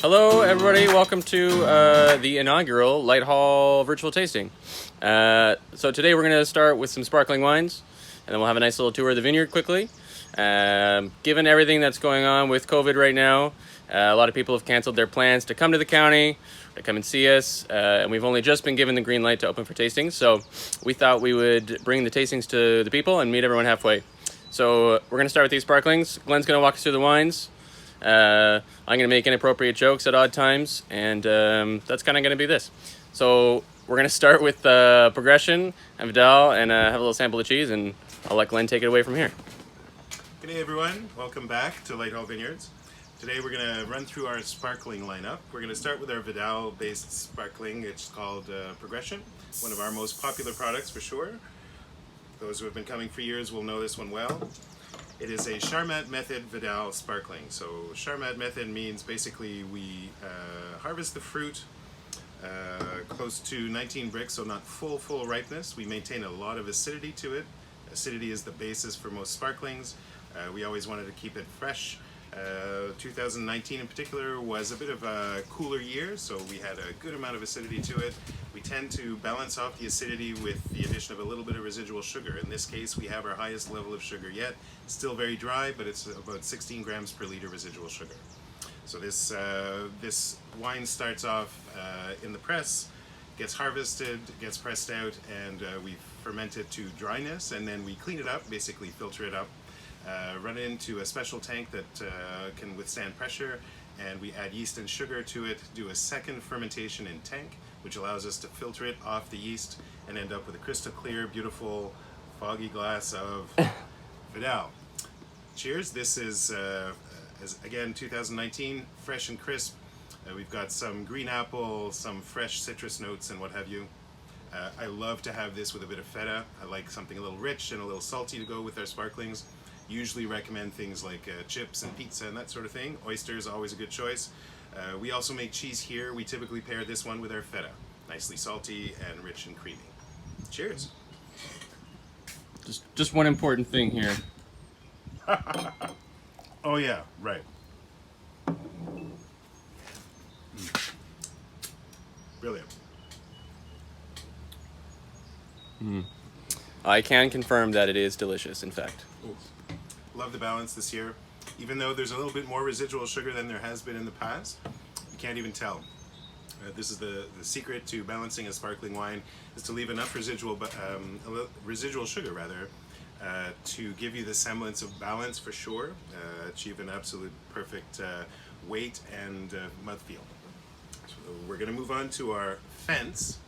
Hello, everybody. Welcome to the inaugural Light Hall virtual tasting. So today we're going to start with some sparkling wines, and then we'll have a nice little tour of the vineyard quickly. Given everything that's going on with COVID right now, a lot of people have canceled their plans to come to the county, to come and see us, and we've only just been given the green light to open for tastings. So we thought we would bring the tastings to the people and meet everyone halfway. So we're going to start with these sparklings. Glenn's going to walk us through the wines. I'm going to make inappropriate jokes at odd times, and that's kind of going to be this. So we're going to start with Progression and Vidal, and have a little sample of cheese, and I'll let Glenn take it away from here. Good day, everyone. Welcome back to Light Hall Vineyards. Today we're going to run through our sparkling lineup. We're going to start with our Vidal-based sparkling. It's called Progression, one of our most popular products for sure. Those who have been coming for years will know this one well. It is a Charmat method Vidal sparkling. So Charmat method means basically we harvest the fruit close to 19 bricks, so not full ripeness. We maintain a lot of acidity to it. Acidity is the basis for most sparklings. We always wanted to keep it fresh. 2019 in particular was a bit of a cooler year, so we had a good amount of acidity to it. We tend to balance off the acidity with the addition of a little bit of residual sugar. In this case, we have our highest level of sugar yet. It's still very dry, but it's about 16 grams per liter residual sugar. So this wine starts off in the press, gets harvested, gets pressed out, and we ferment it to dryness, and then we clean it up, basically filter it up. Run it into a special tank that can withstand pressure, and we add yeast and sugar to it, do a second fermentation in tank, which allows us to filter it off the yeast and end up with a crystal clear, beautiful, foggy glass of Vidal. Cheers. This is, again, 2019, fresh and crisp. We've got some green apple, some fresh citrus notes and what have you. I love to have this with a bit of feta. I like something a little rich and a little salty to go with our sparklings. Usually recommend things like chips and pizza and that sort of thing. Oysters, always a good choice. We also make cheese here. We typically pair this one with our feta. Nicely salty and rich and creamy. Cheers. Just one important thing here. Oh yeah, right. Brilliant. I can confirm that it is delicious, in fact. Ooh. Love the balance this year. Even though there's a little bit more residual sugar than there has been in the past, you can't even tell. This is the secret to balancing a sparkling wine, is to leave enough residual sugar rather, to give you the semblance of balance for sure, achieve an absolute perfect weight and mouthfeel. So we're going to move on to our Fence.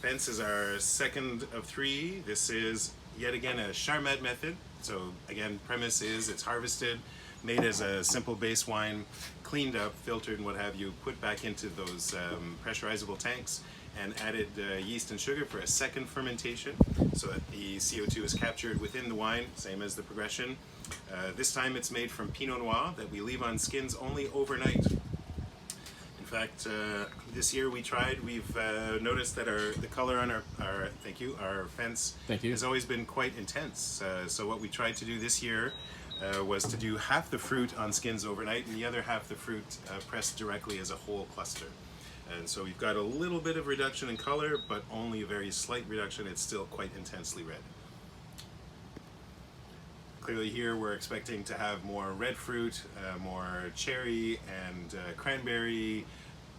Fence is our second of three. This is yet again a Charmat method. So again, premise is it's harvested, made as a simple base wine, cleaned up, filtered and what have you, put back into those pressurizable tanks and added yeast and sugar for a second fermentation so that the CO2 is captured within the wine, same as the Progression. This time it's made from Pinot Noir that we leave on skins only overnight. In fact, this year we've noticed that the color on our Fence has always been quite intense. So what we tried to do this year was to do half the fruit on skins overnight and the other half the fruit pressed directly as a whole cluster. And so we've got a little bit of reduction in color, but only a very slight reduction. It's still quite intensely red. Clearly here we're expecting to have more red fruit, more cherry and cranberry,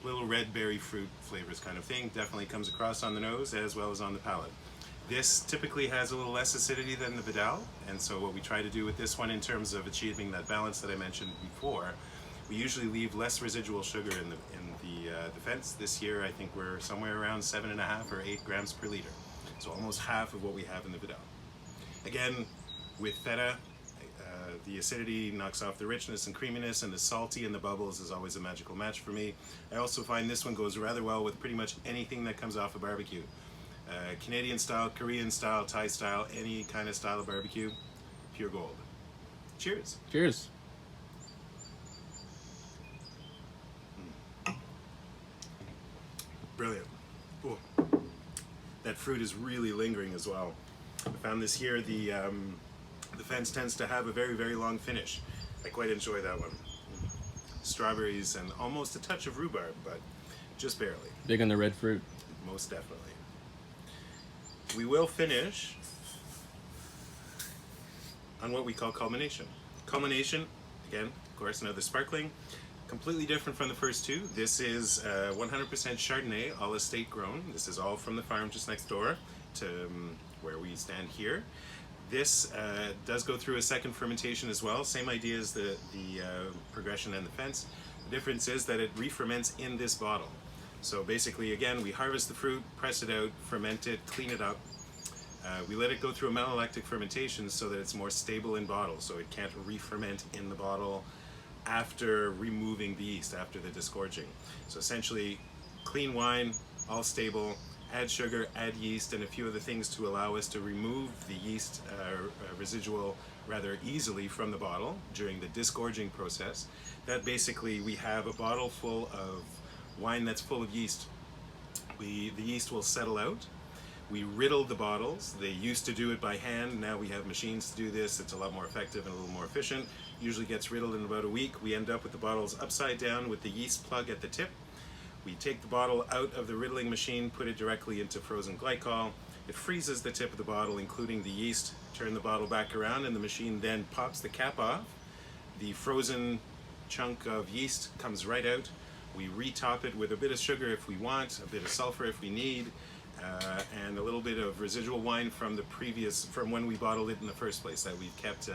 little red berry fruit flavors kind of thing. Definitely comes across on the nose as well as on the palate. This typically has a little less acidity than the Vidal, and so what we try to do with this one in terms of achieving that balance that I mentioned before, we usually leave less residual sugar in the Fence. This year I think we're somewhere around 7.5 or 8 grams per liter. So almost half of what we have in the Vidal. Again, with feta, the acidity knocks off the richness and creaminess, and the salty and the bubbles is always a magical match for me. I also find this one goes rather well with pretty much anything that comes off a barbecue. Canadian style, Korean style, Thai style, any kind of style of barbecue, pure gold. Cheers. Cheers. Brilliant. Ooh. That fruit is really lingering as well. I found this year, the Fence tends to have a very long finish. I quite enjoy that one. strawberries, and almost a touch of rhubarb, but just barely. Big on the red fruit. Most definitely. We will finish on what we call culmination. Culmination, again, of course, another sparkling, completely different from the first two. This is 100% Chardonnay, all estate grown. This is all from the farm just next door to where we stand here. This does go through a second fermentation as well. Same idea as the progression and the fence. The difference is that it re-ferments in this bottle. So basically, again, we harvest the fruit, press it out, ferment it, clean it up. We let it go through a malolactic fermentation so that it's more stable in bottle, so it can't re-ferment in the bottle after removing the yeast, after the disgorging. So essentially, clean wine, all stable, add sugar, add yeast, and a few other things to allow us to remove the yeast residual rather easily from the bottle during the disgorging process. That basically, we have a bottle full of wine that's full of yeast. The yeast will settle out. We riddle the bottles. They used to do it by hand. Now we have machines to do this. It's a lot more effective and a little more efficient. Usually gets riddled in about a week. We end up with the bottles upside down with the yeast plug at the tip. We take the bottle out of the riddling machine, put it directly into frozen glycol. It freezes the tip of the bottle, including the yeast. Turn the bottle back around, and the machine then pops the cap off. The frozen chunk of yeast comes right out. We retop it with a bit of sugar if we want, a bit of sulfur if we need, and a little bit of residual wine from from when we bottled it in the first place, that we've kept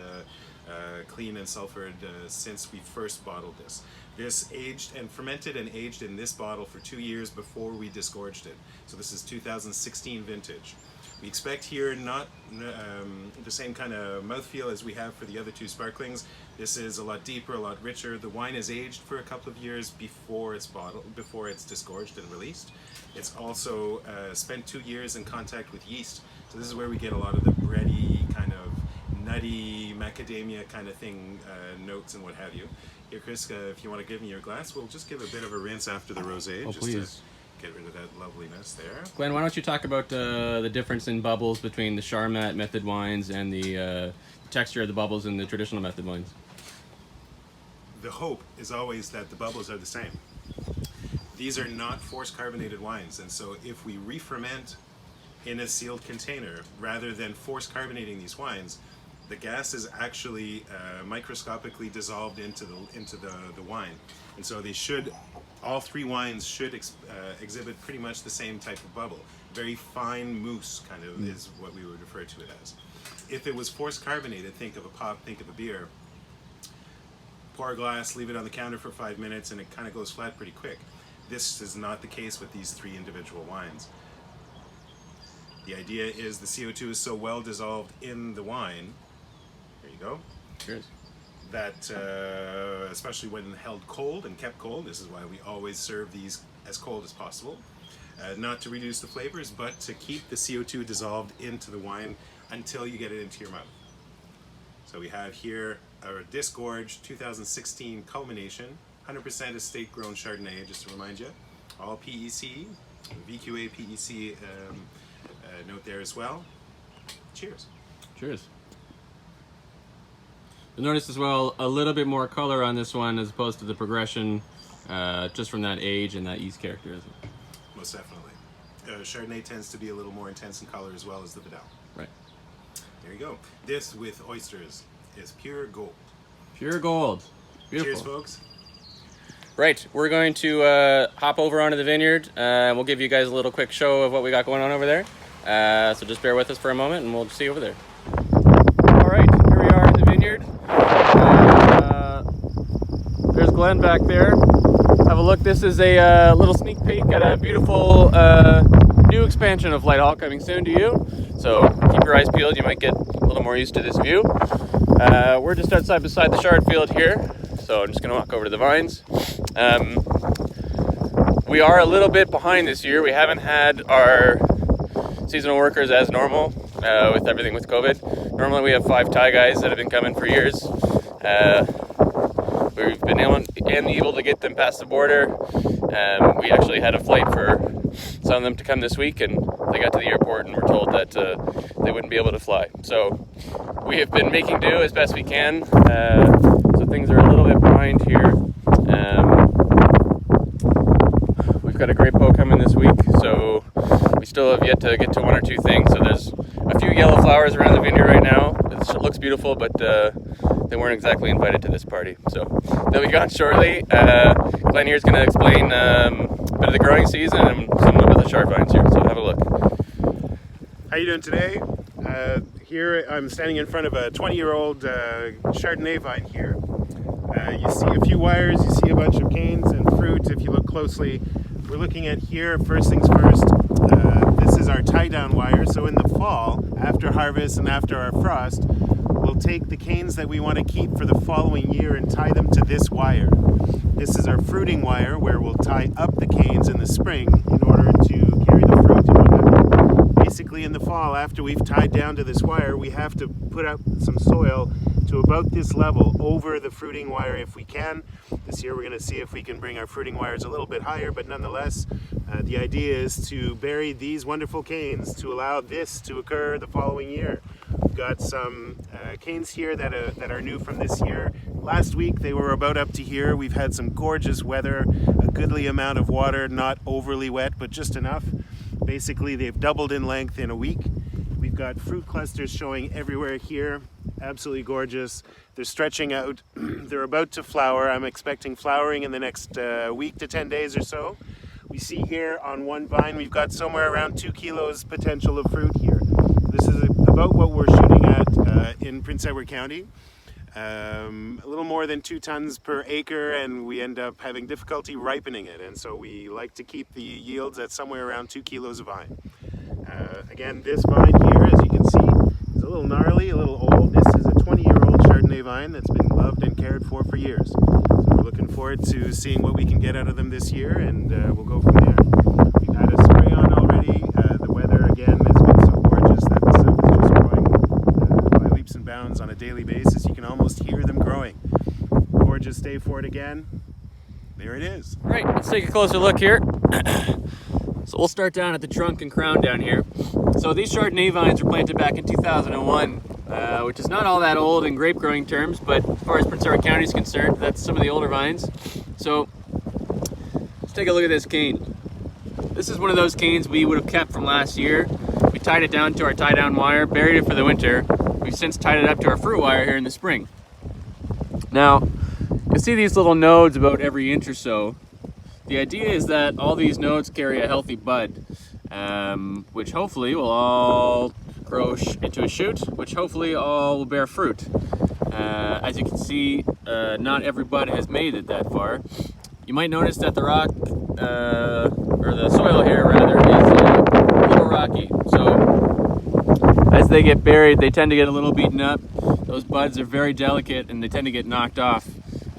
clean and sulfured since we first bottled this. This aged and fermented and aged in this bottle for 2 years before we disgorged it. So this is 2016 vintage. We expect here not the same kind of mouthfeel as we have for the other two sparklings. This is a lot deeper, a lot richer. The wine is aged for a couple of years before it's bottled, before it's disgorged and released. It's also spent 2 years in contact with yeast. So this is where we get a lot of the bready, kind of nutty, macadamia kind of thing, notes and what have you. Here, Chris, if you want to give me your glass, we'll just give a bit of a rinse after the rosé. Oh, just please. To get rid of that loveliness there. Glenn, why don't you talk about the difference in bubbles between the Charmat method wines and the texture of the bubbles in the traditional method wines? The hope is always that the bubbles are the same. These are not force carbonated wines, and so if we re-ferment in a sealed container rather than force carbonating these wines, the gas is actually microscopically dissolved into the wine, and so all three wines should exhibit pretty much the same type of bubble. Very fine mousse, kind of, is what we would refer to it as. If it was force carbonated, think of a pop, think of a beer. Pour a glass, leave it on the counter for 5 minutes, and it kind of goes flat pretty quick. This is not the case with these three individual wines. The idea is the CO2 is so well dissolved in the wine, there you go, Cheers. that especially when held cold and kept cold, this is why we always serve these as cold as possible, not to reduce the flavors, but to keep the CO2 dissolved into the wine until you get it into your mouth. So we have here our disgorged 2016 Culmination, 100% estate grown Chardonnay, just to remind you. All PEC, VQA PEC note there as well. Cheers. Cheers. You'll notice as well a little bit more color on this one as opposed to the progression, just from that age and that yeast character. Most definitely. Chardonnay tends to be a little more intense in color as well as the Vidal. Right. There you go. This with oysters is pure gold. Pure gold. Beautiful. Cheers, folks. Right, we're going to hop over onto the vineyard, and we'll give you guys a little quick show of what we got going on over there. So just bear with us for a moment, and we'll see you over there. All right, here we are in the vineyard. There's Glenn back there. Have a look. This is a little sneak peek at a beautiful new expansion of Light Hall coming soon to you. So keep your eyes peeled. You might get a little more used to this view. We're just outside beside the Chard field here. So I'm just going to walk over to the vines. We are a little bit behind this year. We haven't had our seasonal workers as normal with everything with COVID. Normally we have 5 Thai guys that have been coming for years. We've been able to get them past the border. We actually had a flight for some of them to come this week, and they got to the airport and were told that they wouldn't be able to fly. So we have been making do as best we can. So things are a little bit behind here. got a grape bow coming this week, so we still have yet to get to one or two things. So there's a few yellow flowers around the vineyard right now. It looks beautiful, but they weren't exactly invited to this party. So they'll be gone shortly. Glenn here's going to explain a bit of the growing season and some of the chard vines here. So have a look. How you doing today? Here I'm standing in front of a 20-year-old Chardonnay vine here. You see a few wires, you see a bunch of canes and fruit if you look closely. We're looking at here, first things first, this is our tie-down wire. So in the fall, after harvest and after our frost, we'll take the canes that we want to keep for the following year and tie them to this wire. This is our fruiting wire where we'll tie up the canes in the spring in order to carry the fruit and whatnot. Basically in the fall, after we've tied down to this wire, we have to put up some soil to about this level over the fruiting wire if we can. This year we're going to see if we can bring our fruiting wires a little bit higher, but nonetheless the idea is to bury these wonderful canes to allow this to occur the following year. We've got some canes here that are new from this year. Last week they were about up to here. We've had some gorgeous weather, a goodly amount of water, not overly wet but just enough. Basically they've doubled in length in a week. We've got fruit clusters showing everywhere here, absolutely gorgeous. They're stretching out, they're about to flower. I'm expecting flowering in the next week to 10 days or so. We see here on one vine we've got somewhere around 2 kilos potential of fruit here. This is about what we're shooting at in Prince Edward County. A little more than 2 tons per acre, and we end up having difficulty ripening it, and so we like to keep the yields at somewhere around 2 kilos a vine. Again, this vine here, as you can see, is a little gnarly, a little old. This is a 20-year-old Chardonnay vine that's been loved and cared for years. So we're looking forward to seeing what we can get out of them this year, and we'll go from there. We've had a spray on already. The weather, again, has been so gorgeous that the stuff is just growing by leaps and bounds on a daily basis. You can almost hear them growing. Gorgeous day for it again. There it is. All right, let's take a closer look here. So we'll start down at the trunk and crown down here. So these Chardonnay vines were planted back in 2001, which is not all that old in grape growing terms, but as far as Prince Edward County is concerned, that's some of the older vines. So let's take a look at this cane. This is one of those canes we would have kept from last year. We tied it down to our tie-down wire, buried it for the winter. We've since tied it up to our fruit wire here in the spring. Now, you'll see these little nodes about every inch or so. The idea is that all these nodes carry a healthy bud, which hopefully will all grow into a shoot, which hopefully all will bear fruit. As you can see, not every bud has made it that far. You might notice that the rock, or the soil here rather, is a little rocky. So as they get buried, they tend to get a little beaten up. Those buds are very delicate and they tend to get knocked off.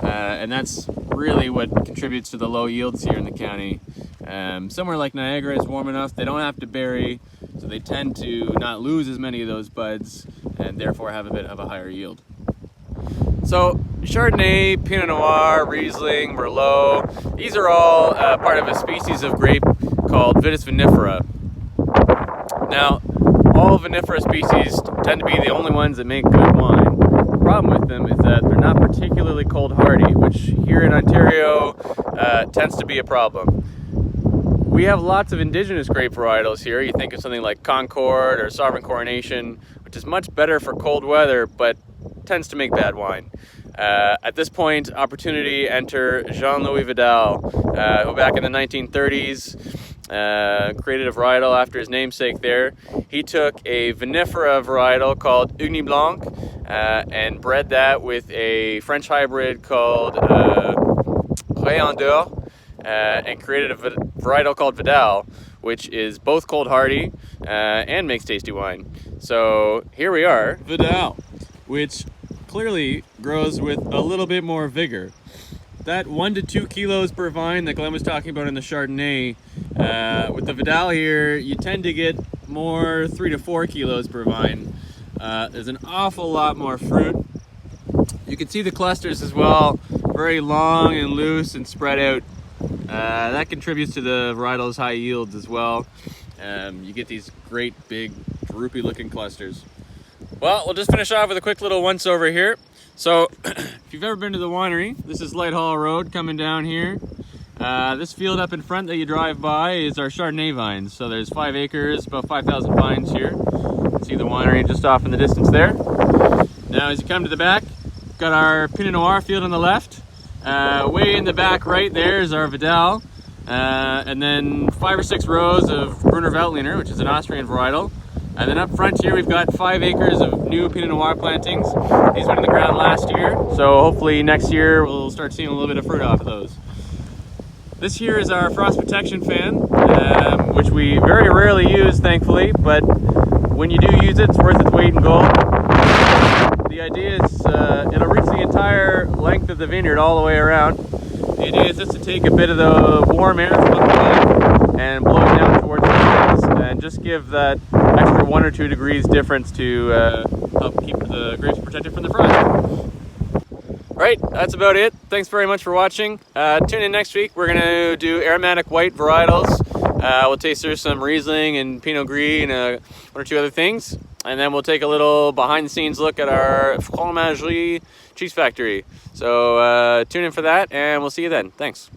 And that's really what contributes to the low yields here in the county. Somewhere like Niagara is warm enough, they don't have to bury, so they tend to not lose as many of those buds and therefore have a bit of a higher yield. So Chardonnay, Pinot Noir, Riesling, Merlot, these are all part of a species of grape called Vitis vinifera. Now, all vinifera species tend to be the only ones that make good wine. The problem with them is that they're not particularly cold hardy, which here in Ontario tends to be a problem. We have lots of indigenous grape varietals here. You think of something like Concord or Sovereign Coronation, which is much better for cold weather, but tends to make bad wine. At this point, opportunity enter Jean-Louis Vidal, who back in the 1930s created a varietal after his namesake there. He took a vinifera varietal called Ugni Blanc and bred that with a French hybrid called Rayon d'Or and created a varietal called Vidal, which is both cold hardy and makes tasty wine. So here we are, Vidal, which clearly grows with a little bit more vigor. That 1 to 2 kilos per vine that Glenn was talking about in the Chardonnay, with the Vidal here, you tend to get more 3 to 4 kilos per vine. There's an awful lot more fruit. You can see the clusters as well, very long and loose and spread out. That contributes to the varietal's high yields as well. You get these great big droopy looking clusters. Well, we'll just finish off with a quick little once over here. So if you've ever been to the winery, this is Light Hall Road coming down here. This field up in front that you drive by is our Chardonnay vines. So there's 5 acres, about 5,000 vines here. You can see the winery just off in the distance there. Now as you come to the back, got our Pinot Noir field on the left. Way in the back right there is our Vidal. And then 5 or 6 rows of Brunner Veltliner, which is an Austrian varietal. And then up front here we've got 5 acres of new Pinot Noir plantings. These went in the ground last year, so hopefully next year we'll start seeing a little bit of fruit off of those. This here is our frost protection fan, which we very rarely use, thankfully, but when you do use it, it's worth its weight in gold. The idea is it'll reach the entire length of the vineyard all the way around. The idea is just to take a bit of the warm air from above and blow it down towards the trees and just give that extra 1 or 2 degrees difference to help keep the grapes protected from the frost. Right, that's about it. Thanks very much for watching. Tune in next week. We're going to do aromatic white varietals. We'll taste through some Riesling and Pinot Gris and 1 or 2 other things. And then we'll take a little behind-the-scenes look at our fromagerie cheese factory. So tune in for that, and we'll see you then. Thanks.